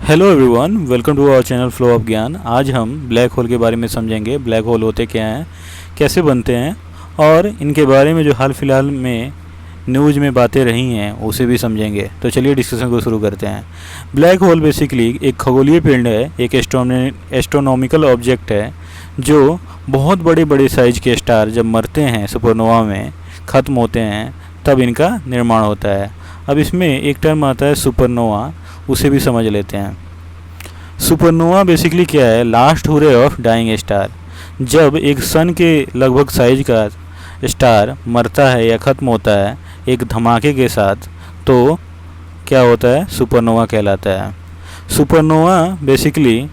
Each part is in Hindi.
Hello everyone, welcome to our channel flow of Gyan. आज हम ब्लैक होल के बारे में समझेंगे। ब्लैक होल होते क्या हैं, कैसे बनते हैं और इनके बारे में जो हाल फिलहाल में न्यूज़ में बातें रही हैं उसे भी समझेंगे। तो चलिए डिस्कशन को शुरू करते हैं। ब्लैक होल बेसिकली एक खगोलीय पिंड है, एक एस्ट्रोनॉमिकल ऑब्जेक्ट है जो बहुत बड़े बड़े साइज के स्टार जब मरते हैं, सुपरनोवा में ख़त्म होते हैं, तब इनका निर्माण होता है। अब इसमें एक टर्म आता है सुपरनोवा, उसे भी समझ लेते हैं। सुपरनोवा बेसिकली क्या है? Last hurrah of dying star. जब एक सन के लगभग साइज का स्टार मरता है या ख़त्म होता है एक धमाके के साथ, तो क्या होता है? सुपरनोवा कहलाता है। सुपरनोवा बेसिकली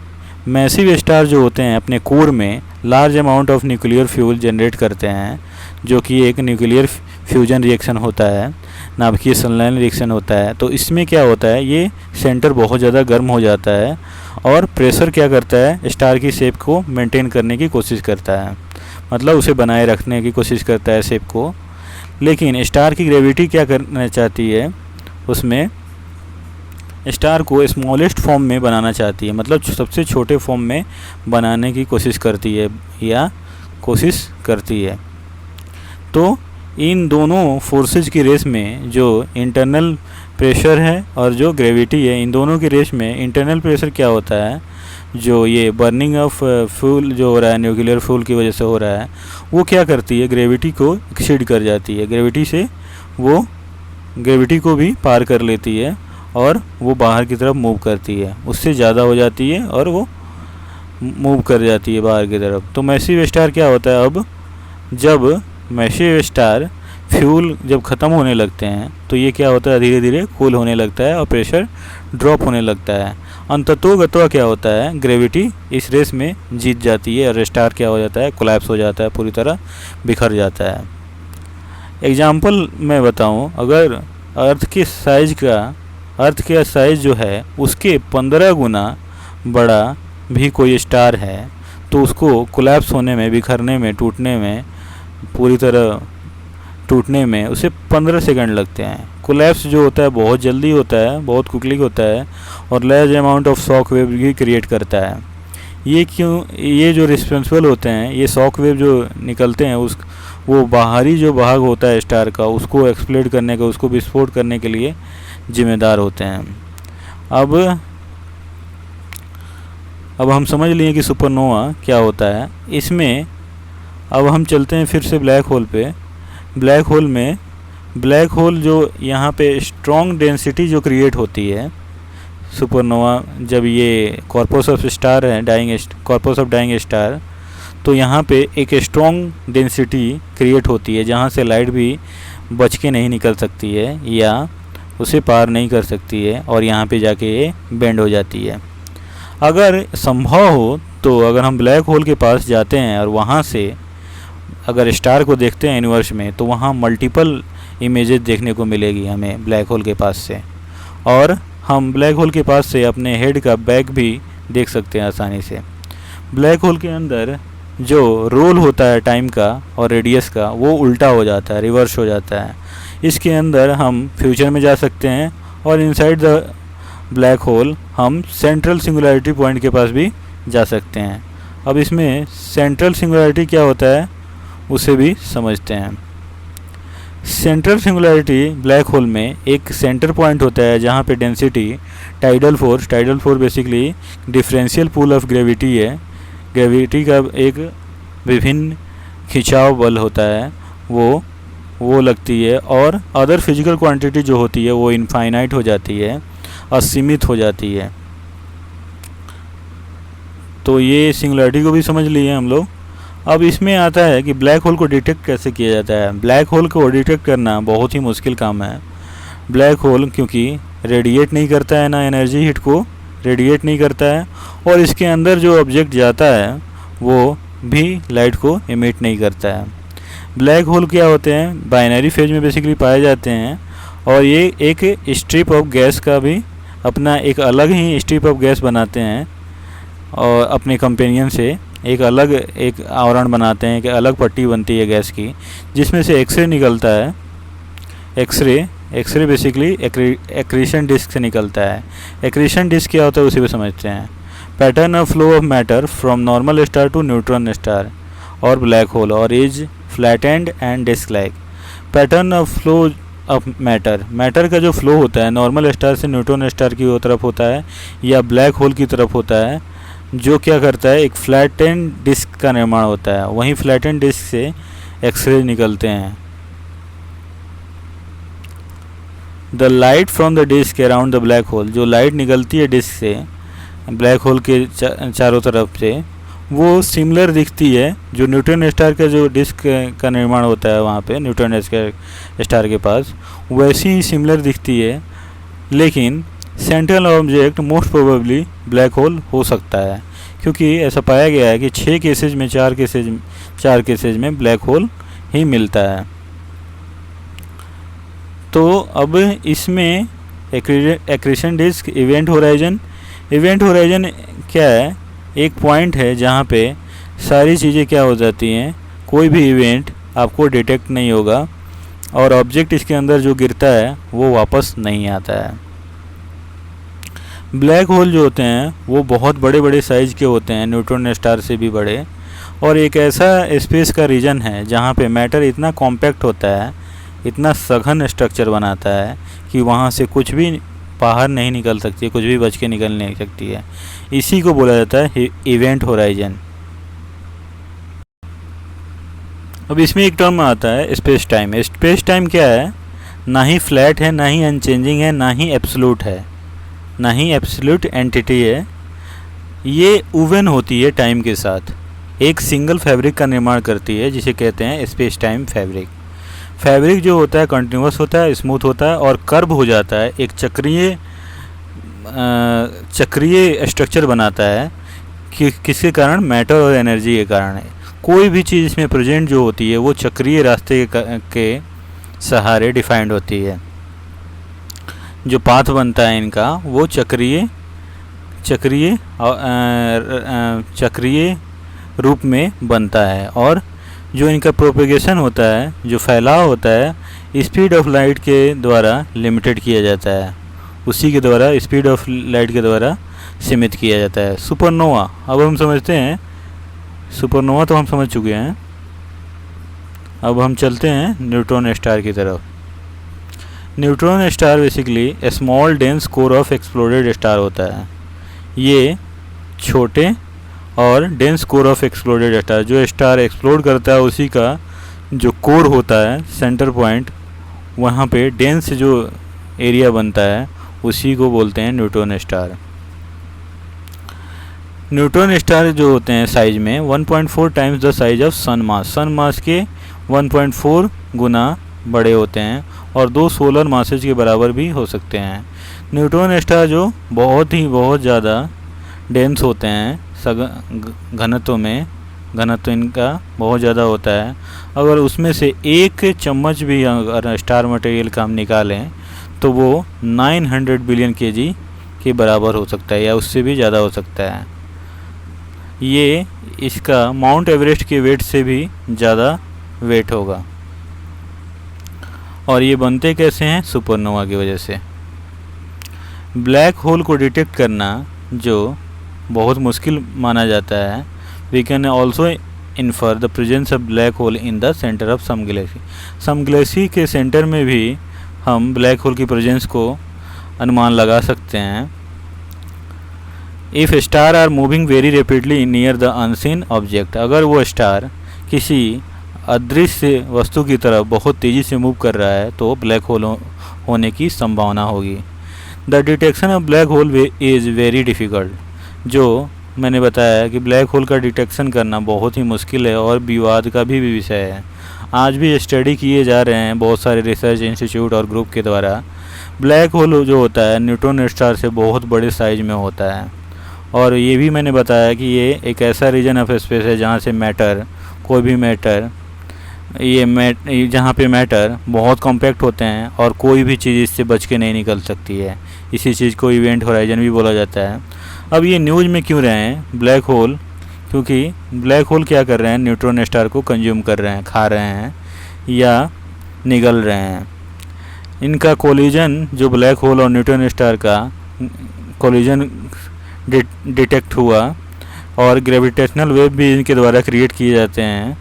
मैसिव स्टार जो होते हैं अपने कोर में large amount of nuclear fuel generate करते हैं, जो कि एक न्यूक्लियर फ्यूजन रिएक्शन होता है, नाभिकीय संलयन रिएक्शन होता है। तो इसमें क्या होता है, ये सेंटर बहुत ज़्यादा गर्म हो जाता है और प्रेशर क्या करता है, स्टार की शेप को मेंटेन करने की कोशिश करता है, मतलब उसे बनाए रखने की कोशिश करता है शेप को। लेकिन स्टार की ग्रेविटी क्या करना चाहती है, उसमें स्टार को स्मॉलेस्ट फॉर्म में बनाना चाहती है, मतलब सबसे छोटे फॉर्म में बनाने की कोशिश करती है तो इन दोनों फोर्सेज की रेस में जो इंटरनल प्रेशर है और जो ग्रेविटी है, इन दोनों की रेस में इंटरनल प्रेशर क्या होता है, जो ये बर्निंग ऑफ फ्यूल जो हो रहा है न्यूक्लियर फ्यूल की वजह से हो रहा है, वो क्या करती है, ग्रेविटी को एक्सीड कर जाती है। ग्रेविटी से वो ग्रेविटी को भी पार कर लेती है और वो बाहर की तरफ मूव करती है, उससे ज़्यादा हो जाती है और वो मूव कर जाती है बाहर की तरफ। तो मैसिव स्टार क्या होता है, अब जब मैसिव स्टार फ्यूल जब ख़त्म होने लगते हैं तो ये क्या होता है, धीरे धीरे कूल होने लगता है और प्रेशर ड्रॉप होने लगता है। अंततोगत्वा क्या होता है, ग्रेविटी इस रेस में जीत जाती है और स्टार क्या हो जाता है, कोलैप्स हो जाता है, पूरी तरह बिखर जाता है। एग्जाम्पल मैं बताऊं, अगर अर्थ के साइज़ जो है उसके 15 गुना बड़ा भी कोई स्टार है तो उसको कोलैप्स होने में, बिखरने में, पूरी तरह टूटने में उसे 15 सेकंड लगते हैं। कोलैप्स जो होता है बहुत जल्दी होता है, बहुत क्विकली होता है और large amount of shock wave भी क्रिएट करता है। ये जो रिस्पॉन्सिबल होते हैं, ये शॉक वेव जो निकलते हैं वो बाहरी जो भाग होता है स्टार का, उसको एक्सप्लोड करने का, उसको विस्फोट करने के लिए जिम्मेदार होते हैं। अब हम समझ लिए कि सुपरनोवा क्या होता है। इसमें अब हम चलते हैं फिर से ब्लैक होल पे। ब्लैक होल जो यहाँ पे स्ट्रॉन्ग डेंसिटी जो क्रिएट होती है सुपरनोवा, जब ये कॉर्पस ऑफ डाइंग स्टार, तो यहाँ पे एक स्ट्रॉन्ग डेंसिटी क्रिएट होती है जहाँ से लाइट भी बच के नहीं निकल सकती है या उसे पार नहीं कर सकती है और यहाँ पे जाके ये बेंड हो जाती है। अगर संभव हो तो अगर हम ब्लैक होल के पास जाते हैं और वहाँ से अगर स्टार को देखते हैं यूनिवर्स में, तो वहाँ मल्टीपल इमेजेस देखने को मिलेगी हमें ब्लैक होल के पास से, और हम ब्लैक होल के पास से अपने हेड का बैक भी देख सकते हैं आसानी से। ब्लैक होल के अंदर जो रोल होता है टाइम का और रेडियस का, वो उल्टा हो जाता है, रिवर्स हो जाता है। इसके अंदर हम फ्यूचर में जा सकते हैं और इनसाइड द ब्लैक होल हम सेंट्रल सिंगुलैरिटी पॉइंट के पास भी जा सकते हैं। अब इसमें सेंट्रल सिंगुलैरिटी क्या होता है उसे भी समझते हैं। सेंट्रल सिंगुलैरिटी ब्लैक होल में एक सेंटर पॉइंट होता है जहाँ पे density tidal force basically differential pull of gravity है, ग्रेविटी का एक विभिन्न खिंचाव बल होता है, वो लगती है और अदर फिजिकल क्वांटिटी जो होती है वो इनफाइनाइट हो जाती है, असीमित हो जाती है। तो ये सिंगुलैरिटी को भी समझ लिए हम लोग। अब इसमें आता है कि ब्लैक होल को डिटेक्ट कैसे किया जाता है। ब्लैक होल को डिटेक्ट करना बहुत ही मुश्किल काम है। ब्लैक होल क्योंकि रेडिएट नहीं करता है, ना एनर्जी हीट को रेडिएट नहीं करता है, और इसके अंदर जो ऑब्जेक्ट जाता है वो भी लाइट को इमिट नहीं करता है। ब्लैक होल क्या होते हैं, बाइनरी फेज में बेसिकली पाए जाते हैं और ये एक स्ट्रिप ऑफ गैस का भी अपना एक अलग ही स्ट्रिप ऑफ गैस बनाते हैं और अपने कंपेनियन से एक आवरण बनाते हैं, एक अलग पट्टी बनती है गैस की, जिसमें से एक्सरे निकलता है। X ray X ray basically accretion disc से निकलता है। एक्रीशन डिस्क क्या होता है उसी पे समझते हैं। Pattern of flow of matter from normal star to neutron star और ब्लैक होल और is flattened and disc like. Pattern of flow of matter का जो फ्लो होता है नॉर्मल स्टार से न्यूट्रॉन स्टार की तरफ होता है या ब्लैक होल की तरफ होता है, जो क्या करता है एक फ्लैटेंड डिस्क का निर्माण होता है। वहीं फ्लैटेंड डिस्क से एक्सरे निकलते हैं। The light from the disc around the black hole, जो लाइट निकलती है डिस्क से ब्लैक होल के चारों तरफ से, वो सिमिलर दिखती है। जो न्यूट्रॉन स्टार का जो डिस्क का निर्माण होता है वहाँ पे न्यूट्रॉन स्टार के पास वैसी ही सिमिलर दिखती है, लेकिन central object most probably black hole हो सकता है, क्योंकि ऐसा पाया गया है कि 6 केसेज में 4 केसेज में ब्लैक होल ही मिलता है। तो अब इसमें एक्रीशन डिस्क, इवेंट होराइजन क्या है? एक पॉइंट है जहाँ पे सारी चीज़ें क्या हो जाती हैं, कोई भी इवेंट आपको डिटेक्ट नहीं होगा और ऑब्जेक्ट इसके अंदर जो गिरता है वो वापस नहीं आता है। ब्लैक होल जो होते हैं वो बहुत बड़े बड़े साइज़ के होते हैं, न्यूट्रॉन स्टार से भी बड़े, और एक ऐसा स्पेस का रीजन है जहाँ पे मैटर इतना कॉम्पैक्ट होता है, इतना सघन स्ट्रक्चर बनाता है कि वहाँ से कुछ भी बाहर नहीं निकल सकती, कुछ भी बच के निकल नहीं सकती है। इसी को बोला जाता है इवेंट होराइजन। अब इसमें एक टर्म आता है स्पेस टाइम। स्पेस टाइम क्या है? ना ही फ्लैट है, ना ही अनचेंजिंग है, ना ही एब्सोल्यूट है, ना ही एब्सोल्यूट एंटिटी है। ये उवन होती है टाइम के साथ, एक सिंगल फैब्रिक का निर्माण करती है जिसे कहते हैं स्पेस टाइम फैब्रिक। फैब्रिक जो होता है कंटिन्यूस होता है, स्मूथ होता है और कर्व हो जाता है, एक चक्रीय स्ट्रक्चर बनाता है कि किसके कारण? मैटर और एनर्जी के कारण है। कोई भी चीज़ इसमें प्रेजेंट जो होती है वो चक्रीय रास्ते के सहारे डिफाइंड होती है। जो पाथ बनता है इनका वो चक्रीय रूप में बनता है, और जो इनका प्रोपेगेशन होता है, जो फैलाव होता है, स्पीड ऑफ लाइट के द्वारा लिमिटेड किया जाता है, उसी के द्वारा स्पीड ऑफ लाइट के द्वारा सीमित किया जाता है। सुपरनोवा अब हम समझते हैं, सुपरनोवा तो हम समझ चुके हैं। अब हम चलते हैं न्यूट्रॉन स्टार की तरफ। Neutron star basically A small dense core of exploded star होता है। ये छोटे और dense core of exploded star, जो स्टार एक्सप्लोड करता है उसी का जो कोर होता है, सेंटर पॉइंट, वहाँ पे डेंस जो एरिया बनता है उसी को बोलते हैं न्यूट्रॉन स्टार। न्यूट्रॉन स्टार जो होते हैं साइज में 1.4 टाइम्स द साइज ऑफ सन मास के 1.4 गुना बड़े होते हैं और 2 सोलर मासेज के बराबर भी हो सकते हैं। न्यूट्रॉन स्टार जो बहुत ज़्यादा डेंस होते हैं, घनत्व इनका बहुत ज़्यादा होता है। अगर उसमें से एक चम्मच भी अगर स्टार मटेरियल का हम निकालें तो वो 900 बिलियन केजी के बराबर हो सकता है या उससे भी ज़्यादा हो सकता है। ये इसका माउंट एवरेस्ट के वेट से भी ज़्यादा वेट होगा। और ये बनते कैसे हैं? सुपरनोवा की वजह से। ब्लैक होल को डिटेक्ट करना जो बहुत मुश्किल माना जाता है, we can also infer the presence of black hole in the centre of some galaxy के सेंटर में भी हम ब्लैक होल की प्रेजेंस को अनुमान लगा सकते हैं। If star are moving very rapidly near the unseen object, अगर वो स्टार किसी अदृश्य वस्तु की तरफ बहुत तेज़ी से मूव कर रहा है तो ब्लैक होल होने की संभावना होगी। The detection of black whole is very difficult, जो मैंने बताया कि ब्लैक होल का डिटेक्शन करना बहुत ही मुश्किल है और विवाद का भी विषय है। आज भी स्टडी किए जा रहे हैं बहुत सारे रिसर्च इंस्टीट्यूट और ग्रुप के द्वारा। ब्लैक होल जो होता है न्यूट्रॉन स्टार से बहुत बड़े साइज में होता है, और ये भी मैंने बताया कि ये एक ऐसा रीजन ऑफ स्पेस है जहाँ से मैटर, कोई भी मैटर, जहाँ पे मैटर बहुत कॉम्पैक्ट होते हैं और कोई भी चीज़ इससे बच के नहीं निकल सकती है। इसी चीज़ को इवेंट होराइजन भी बोला जाता है। अब ये न्यूज़ में क्यों रहे हैं ब्लैक होल? क्योंकि ब्लैक होल क्या कर रहे हैं? न्यूट्रॉन स्टार को कंज्यूम कर रहे हैं, खा रहे हैं या निगल रहे हैं। इनका कोलिजन जो ब्लैक होल और न्यूट्रॉन स्टार का कोलिजन डिटेक्ट हुआ और ग्रेविटेशनल वेव भी इनके द्वारा क्रिएट किए जाते हैं,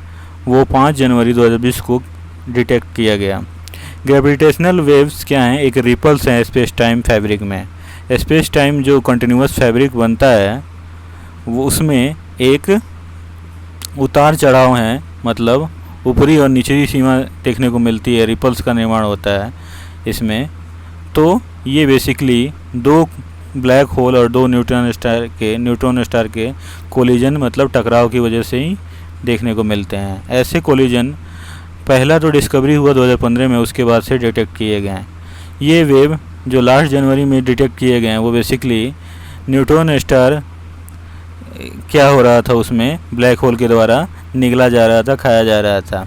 वो 5 जनवरी 2020 को डिटेक्ट किया गया। ग्रेविटेशनल वेव्स क्या हैं? एक रिपल्स हैं स्पेस टाइम फैब्रिक में। स्पेस टाइम जो कंटिन्यूस फैब्रिक बनता है वो उसमें एक उतार चढ़ाव है, मतलब ऊपरी और निचली सीमा देखने को मिलती है, रिपल्स का निर्माण होता है इसमें। तो ये बेसिकली 2 ब्लैक होल और 2 न्यूट्रॉन स्टार के कोलिजन मतलब टकराव की वजह से ही देखने को मिलते हैं। ऐसे कोलिजन पहला तो डिस्कवरी हुआ 2015 में, उसके बाद से डिटेक्ट किए गए हैं। ये वेव जो लास्ट जनवरी में डिटेक्ट किए गए हैं वो बेसिकली न्यूट्रॉन स्टार क्या हो रहा था, उसमें ब्लैक होल के द्वारा निगला जा रहा था, खाया जा रहा था।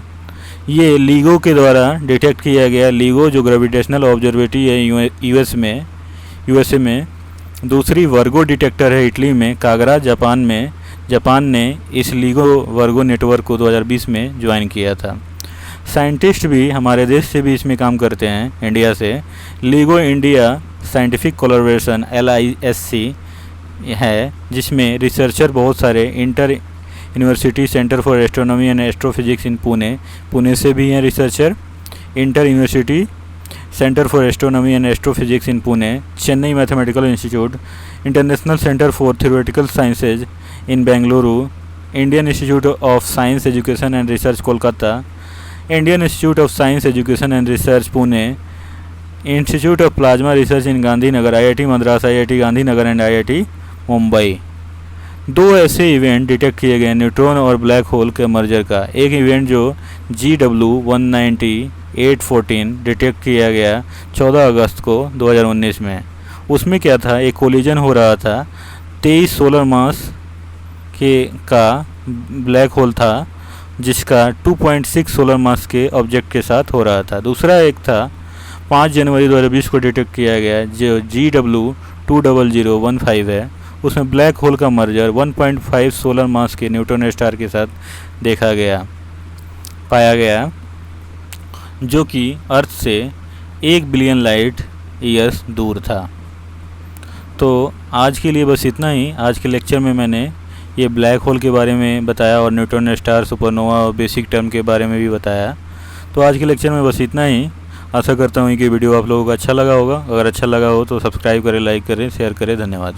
ये लीगो के द्वारा डिटेक्ट किया गया। लीगो जो ग्रेविटेशनल ऑब्जर्वेटरी है यूएसए में। दूसरी वर्गो डिटेक्टर है इटली में, कागरा जापान में। जापान ने इस लीगो वर्गो नेटवर्क को 2020 में ज्वाइन किया था। साइंटिस्ट भी हमारे देश से भी इसमें काम करते हैं, इंडिया से। LIGO India scientific collaboration LISC है, जिसमें रिसर्चर बहुत सारे inter university centre for astronomy and astrophysics in Pune से भी हैं researcher. Inter university centre for astronomy and astrophysics in Pune, Chennai mathematical institute, international centre for theoretical sciences in Bengaluru, Indian institute of science education and research Kolkata, Indian institute of science education and research Pune, institute of plasma research in Gandhinagar, IIT Madras, IIT Gandhinagar and IIT Mumbai. 2 ऐसे इवेंट डिटेक्ट किए गए न्यूट्रॉन और ब्लैक होल के मर्जर का। एक इवेंट जो GW190814 डिटेक्ट किया गया 14 अगस्त को 2019 में। उसमें क्या था, एक कोलिजन हो रहा था 23 सोलर मास का ब्लैक होल था, जिसका 2.6 सोलर मास के ऑब्जेक्ट के साथ हो रहा था। दूसरा एक था 5 जनवरी 2020 को डिटेक्ट किया गया जो GW20015 है। उसमें ब्लैक होल का मर्जर 1.5 सोलर मास के न्यूट्रॉन स्टार के साथ पाया गया, जो कि अर्थ से 1 बिलियन लाइट ईयर्स दूर था। तो आज के लिए बस इतना ही। आज के लेक्चर में मैंने ये ब्लैक होल के बारे में बताया और न्यूट्रॉन स्टार, सुपरनोवा और बेसिक टर्म के बारे में भी बताया। तो आज के लेक्चर में बस इतना ही। आशा करता हूँ कि वीडियो आप लोगों को अच्छा लगा होगा। अगर अच्छा लगा हो तो सब्सक्राइब करें, लाइक करें, शेयर करें। धन्यवाद।